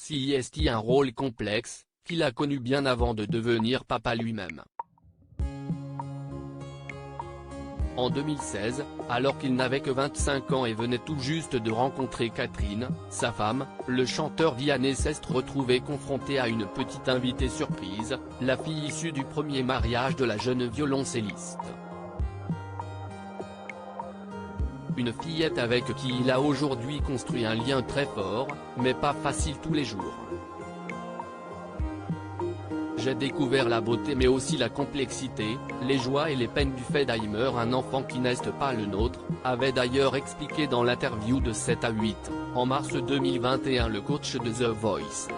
CIST un rôle complexe, qu'il a connu bien avant de devenir papa lui-même. En 2016, alors qu'il n'avait que 25 ans et venait tout juste de rencontrer Catherine, sa femme, le chanteur Vianney s'est retrouvé confronté à une petite invitée surprise, la fille issue du premier mariage de la jeune violoncelliste. Une fillette avec qui il a aujourd'hui construit un lien très fort, mais pas facile tous les jours. J'ai découvert la beauté mais aussi la complexité, les joies et les peines du fait d'Aimer, un enfant qui n'est pas le nôtre, avait d'ailleurs expliqué dans l'interview de 7 à 8, en mars 2021 le coach de The Voice.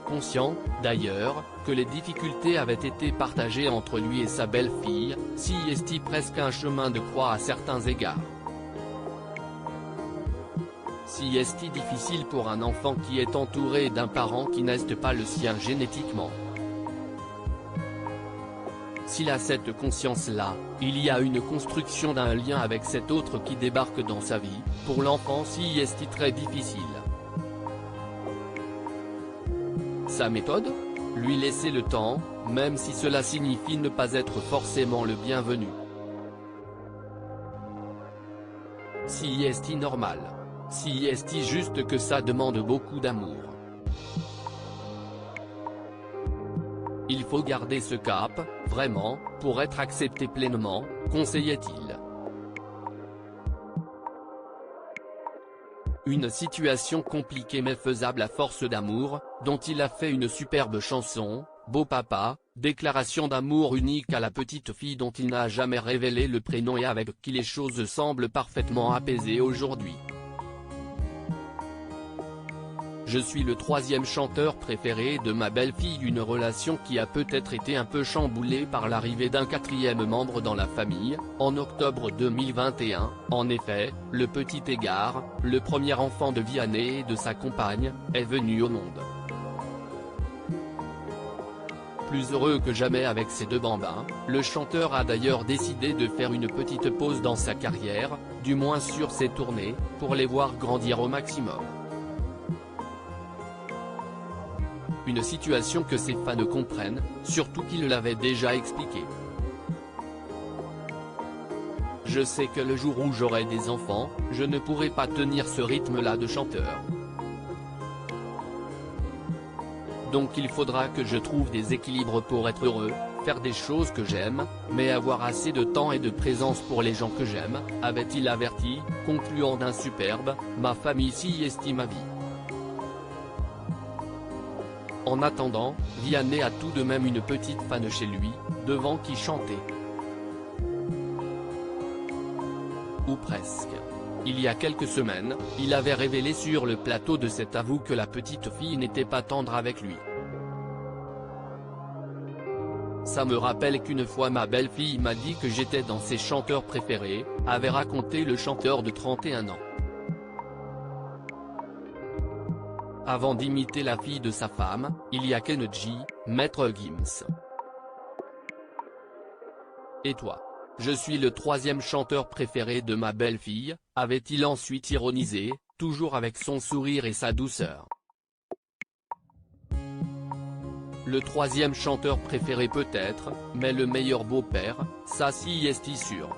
Conscient, d'ailleurs, que les difficultés avaient été partagées entre lui et sa belle-fille, CIST presque un chemin de croix à certains égards. CIST difficile pour un enfant qui est entouré d'un parent qui n'est pas le sien génétiquement. S'il a cette conscience-là, il y a une construction d'un lien avec cet autre qui débarque dans sa vie, pour l'enfant CIST très difficile. Sa méthode ? Lui laisser le temps, même si cela signifie ne pas être forcément le bienvenu. CIST normal. CIST juste que ça demande beaucoup d'amour. Il faut garder ce cap, vraiment, pour être accepté pleinement, conseillait-il. Une situation compliquée mais faisable à force d'amour, dont il a fait une superbe chanson, Beau Papa, déclaration d'amour unique à la petite fille dont il n'a jamais révélé le prénom et avec qui les choses semblent parfaitement apaisées aujourd'hui. Je suis le troisième chanteur préféré de ma belle-fille, une relation qui a peut-être été un peu chamboulée par l'arrivée d'un quatrième membre dans la famille, en octobre 2021, en effet, le petit Égard, le premier enfant de Vianney et de sa compagne, est venu au monde. Plus heureux que jamais avec ses deux bambins, le chanteur a d'ailleurs décidé de faire une petite pause dans sa carrière, du moins sur ses tournées, pour les voir grandir au maximum. Une situation que ses fans comprennent, surtout qu'il l'avait déjà expliqué. Je sais que le jour où j'aurai des enfants, je ne pourrai pas tenir ce rythme-là de chanteur. Donc il faudra que je trouve des équilibres pour être heureux, faire des choses que j'aime, mais avoir assez de temps et de présence pour les gens que j'aime, avait-il averti, concluant d'un superbe « Ma famille CIST ma vie ». En attendant, Vianney a tout de même une petite fan chez lui, devant qui chanter. Ou presque. Il y a quelques semaines, il avait révélé sur le plateau de cet avou que la petite fille n'était pas tendre avec lui. Ça me rappelle qu'une fois ma belle-fille m'a dit que j'étais dans ses chanteurs préférés, avait raconté le chanteur de 31 ans. Avant d'imiter la fille de sa femme, il y a Kenji, Maître Gims. Et toi ? Je suis le troisième chanteur préféré de ma belle-fille, avait-il ensuite ironisé, toujours avec son sourire et sa douceur. Le troisième chanteur préféré peut-être, mais le meilleur beau-père, ça CIST sûr.